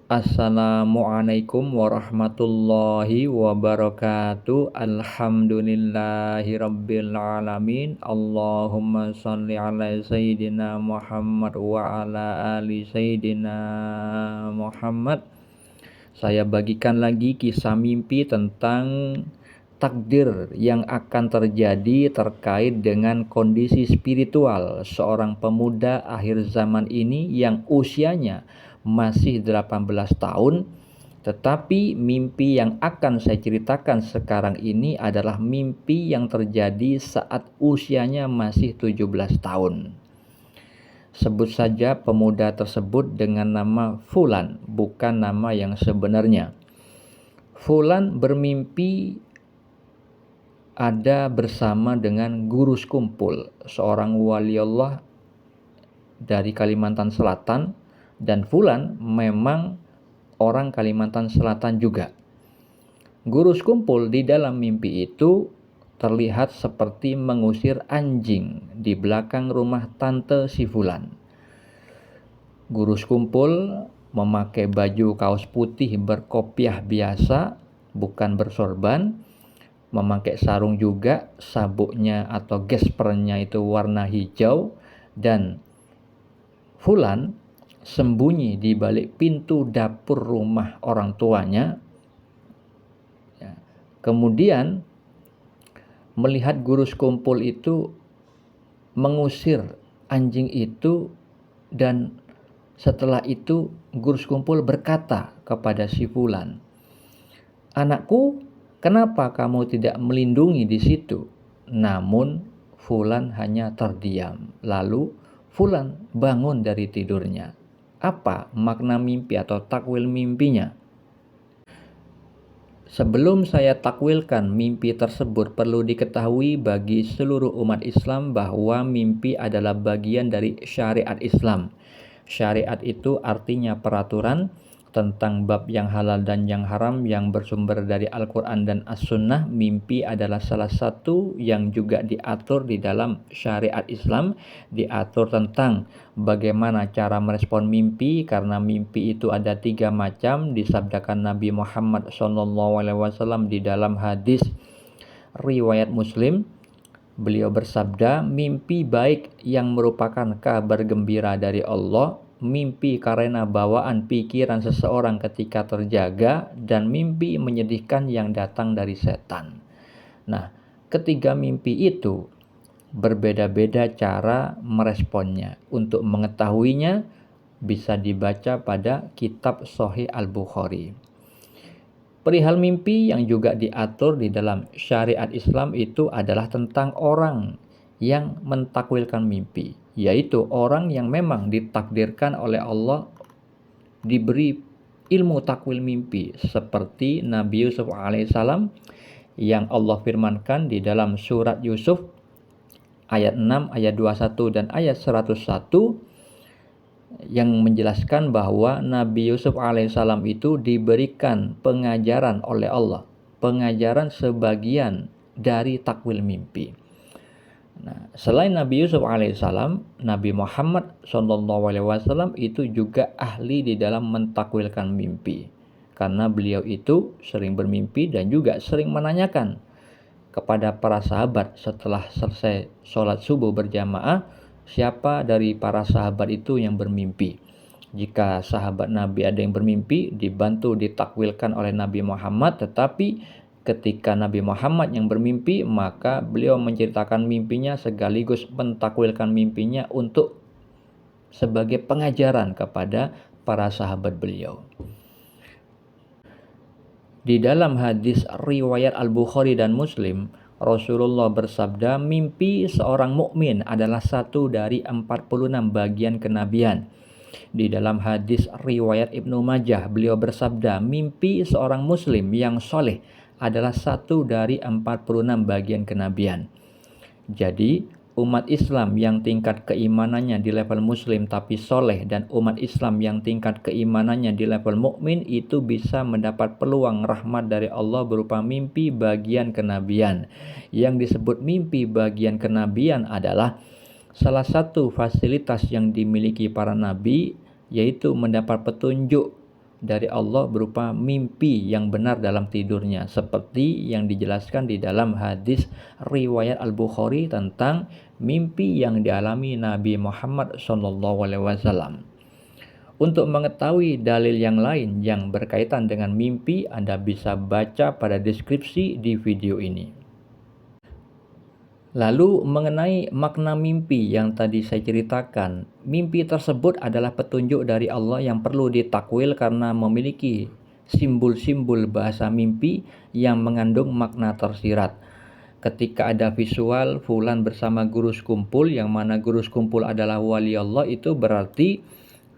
Assalamualaikum warahmatullahi wabarakatuh. Alhamdulillahirabbil alamin. Allahumma shalli ala sayyidina Muhammad wa ala ali sayyidina Muhammad. Saya bagikan lagi kisah mimpi tentang takdir yang akan terjadi terkait dengan kondisi spiritual seorang pemuda akhir zaman ini yang usianya masih 18 tahun, tetapi mimpi yang akan saya ceritakan sekarang ini adalah mimpi yang terjadi saat usianya masih 17 tahun. Sebut saja pemuda tersebut dengan nama Fulan, bukan nama yang sebenarnya. Fulan bermimpi ada bersama dengan guru sekumpul, seorang wali Allah dari Kalimantan Selatan, dan Fulan memang orang Kalimantan Selatan juga. Guru sekumpul di dalam mimpi itu terlihat seperti mengusir anjing di belakang rumah tante si Fulan. Guru sekumpul memakai baju kaos putih berkopiah biasa, bukan bersorban, memakai sarung juga, sabuknya atau gespernya itu warna hijau, dan Fulan sembunyi di balik pintu dapur rumah orang tuanya. Kemudian melihat guru sekumpul itu mengusir anjing itu, dan setelah itu guru sekumpul berkata kepada si Fulan, "Anakku, kenapa kamu tidak melindungi di situ?" Namun Fulan hanya terdiam. Lalu Fulan bangun dari tidurnya. Apa makna mimpi atau takwil mimpinya? Sebelum saya takwilkan mimpi tersebut, perlu diketahui bagi seluruh umat Islam bahwa mimpi adalah bagian dari syariat Islam. Syariat itu artinya peraturan tentang bab yang halal dan yang haram yang bersumber dari Al-Quran dan As-Sunnah. Mimpi adalah salah satu yang juga diatur di dalam syariat Islam. Diatur tentang bagaimana cara merespon mimpi, karena mimpi itu ada 3 macam. Disabdakan Nabi Muhammad SAW di dalam hadis riwayat Muslim. Beliau bersabda, mimpi baik yang merupakan kabar gembira dari Allah, mimpi karena bawaan pikiran seseorang ketika terjaga, dan mimpi menyedihkan yang datang dari setan. Nah, ketiga mimpi itu berbeda-beda cara meresponnya. Untuk mengetahuinya bisa dibaca pada kitab Sahih Al-Bukhari. Perihal mimpi yang juga diatur di dalam syariat Islam itu adalah tentang orang yang mentakwilkan mimpi, yaitu orang yang memang ditakdirkan oleh Allah diberi ilmu takwil mimpi, seperti Nabi Yusuf alaihissalam yang Allah firmankan di dalam surat Yusuf ayat 6, ayat 21 dan ayat 101, yang menjelaskan bahwa Nabi Yusuf alaihissalam itu diberikan pengajaran oleh Allah, pengajaran sebagian dari takwil mimpi. Nah, selain Nabi Yusuf alaihissalam, Nabi Muhammad SAW itu juga ahli di dalam mentakwilkan mimpi, karena beliau itu sering bermimpi dan juga sering menanyakan kepada para sahabat setelah selesai sholat subuh berjamaah, siapa dari para sahabat itu yang bermimpi. Jika sahabat Nabi ada yang bermimpi, dibantu ditakwilkan oleh Nabi Muhammad. Tetapi ketika Nabi Muhammad yang bermimpi, maka beliau menceritakan mimpinya sekaligus mentakwilkan mimpinya untuk sebagai pengajaran kepada para sahabat beliau. Di dalam hadis riwayat Al-Bukhari dan Muslim, Rasulullah bersabda, mimpi seorang mukmin adalah satu dari 46 bagian kenabian. Di dalam hadis riwayat Ibnu Majah, beliau bersabda, mimpi seorang muslim yang soleh adalah satu dari 46 bagian kenabian. Jadi, umat Islam yang tingkat keimanannya di level muslim tapi soleh, dan umat Islam yang tingkat keimanannya di level mukmin itu bisa mendapat peluang rahmat dari Allah berupa mimpi bagian kenabian. Yang disebut mimpi bagian kenabian adalah salah satu fasilitas yang dimiliki para nabi, yaitu mendapat petunjuk dari Allah berupa mimpi yang benar dalam tidurnya, seperti yang dijelaskan di dalam hadis riwayat Al-Bukhari tentang mimpi yang dialami Nabi Muhammad SAW. Untuk mengetahui dalil yang lain yang berkaitan dengan mimpi, Anda bisa baca pada deskripsi di video ini. Lalu mengenai makna mimpi yang tadi saya ceritakan, mimpi tersebut adalah petunjuk dari Allah yang perlu ditakwil karena memiliki simbol-simbol bahasa mimpi yang mengandung makna tersirat. Ketika ada visual fulan bersama guru sekumpul, yang mana guru sekumpul adalah wali Allah, itu berarti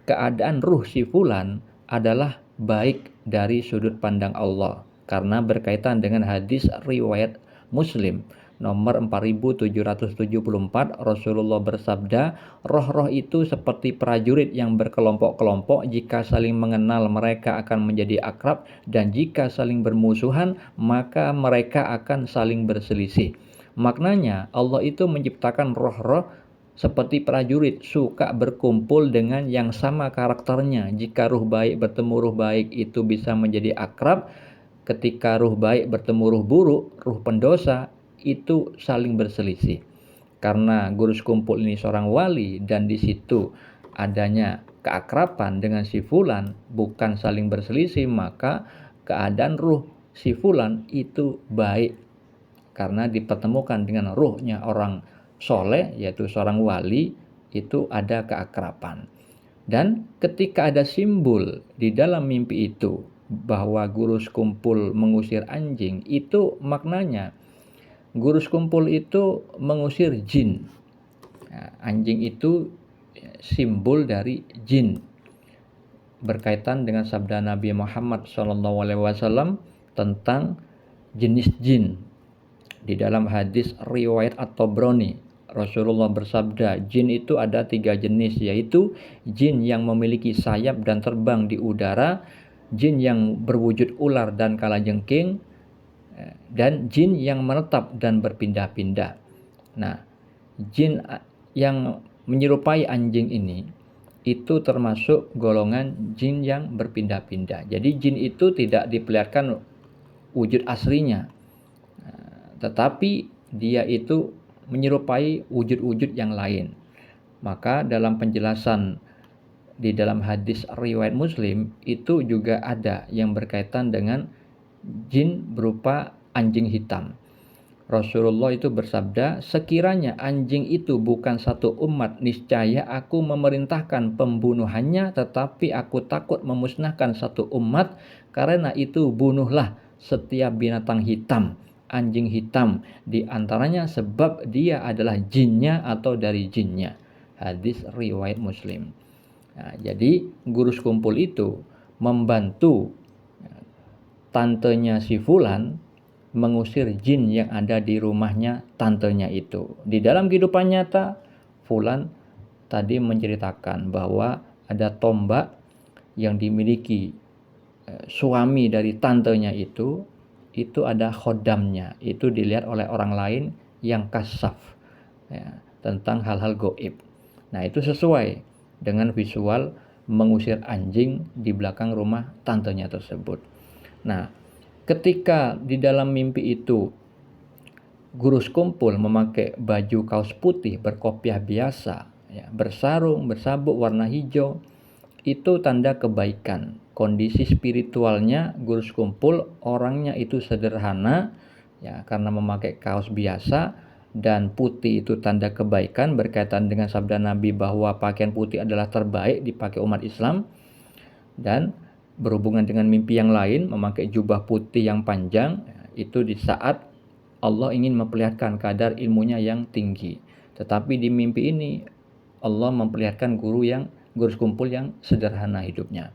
keadaan ruh si fulan adalah baik dari sudut pandang Allah, karena berkaitan dengan hadis riwayat Muslim nomor 4774. Rasulullah bersabda, roh-roh itu seperti prajurit yang berkelompok-kelompok, jika saling mengenal mereka akan menjadi akrab, dan jika saling bermusuhan maka mereka akan saling berselisih. Maknanya Allah itu menciptakan roh-roh seperti prajurit, suka berkumpul dengan yang sama karakternya. Jika ruh baik bertemu ruh baik itu bisa menjadi akrab. Ketika ruh baik bertemu ruh buruk, ruh pendosa, itu saling berselisih. Karena guru sekumpul ini seorang wali dan di situ adanya keakraban dengan si fulan, bukan saling berselisih, maka keadaan ruh si fulan itu baik karena dipertemukan dengan ruhnya orang soleh, yaitu seorang wali, itu ada keakraban. Dan ketika ada simbol di dalam mimpi itu bahwa guru sekumpul mengusir anjing, itu maknanya guru sekumpul itu mengusir jin. Nah, anjing itu simbol dari jin, berkaitan dengan sabda Nabi Muhammad SAW tentang jenis jin. Di dalam hadis riwayat At-Tabrani, Rasulullah bersabda, jin itu ada 3 jenis, yaitu jin yang memiliki sayap dan terbang di udara, jin yang berwujud ular dan kalajengking, dan jin yang menetap dan berpindah-pindah. Nah, jin yang menyerupai anjing ini itu termasuk golongan jin yang berpindah-pindah. Jadi jin itu tidak diperlihatkan wujud aslinya, tetapi dia itu menyerupai wujud-wujud yang lain. Maka dalam penjelasan di dalam hadis riwayat Muslim itu juga ada yang berkaitan dengan jin berupa anjing hitam. Rasulullah itu bersabda, sekiranya anjing itu bukan satu umat, niscaya aku memerintahkan pembunuhannya, tetapi aku takut memusnahkan satu umat, karena itu bunuhlah setiap binatang hitam, anjing hitam di antaranya, sebab dia adalah jinnya atau dari jinnya. Hadis riwayat Muslim. Nah, jadi guru sekumpul itu membantu tantenya si fulan mengusir jin yang ada di rumahnya tantenya itu. Di dalam kehidupan nyata, fulan tadi menceritakan bahwa ada tombak yang dimiliki suami dari tantenya itu ada khodamnya. Itu dilihat oleh orang lain yang kasaf, ya, tentang hal-hal gaib. Nah, itu sesuai dengan visual mengusir anjing di belakang rumah tantenya tersebut. Nah, ketika di dalam mimpi itu guru sekumpul memakai baju kaos putih berkopiah biasa, ya, bersarung, bersabuk warna hijau, itu tanda kebaikan. Kondisi spiritualnya guru sekumpul orangnya itu sederhana, ya, karena memakai kaos biasa, dan putih itu tanda kebaikan, berkaitan dengan sabda Nabi bahwa pakaian putih adalah terbaik dipakai umat Islam. Dan berhubungan dengan mimpi yang lain, memakai jubah putih yang panjang, itu di saat Allah ingin memperlihatkan kadar ilmunya yang tinggi. Tetapi di mimpi ini Allah memperlihatkan guru sekumpul yang sederhana hidupnya.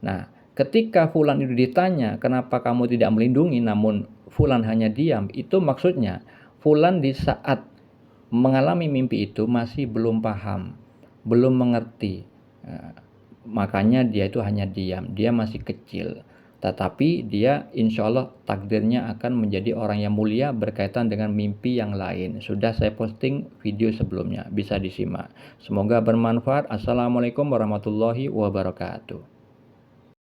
Nah, ketika fulan itu ditanya, kenapa kamu tidak melindungi namun fulan hanya diam, itu maksudnya fulan di saat mengalami mimpi itu masih belum paham, belum mengerti. Makanya dia itu hanya diam, dia masih kecil. Tetapi dia insya Allah takdirnya akan menjadi orang yang mulia berkaitan dengan mimpi yang lain. Sudah saya posting video sebelumnya, bisa disimak. Semoga bermanfaat. Assalamualaikum warahmatullahi wabarakatuh.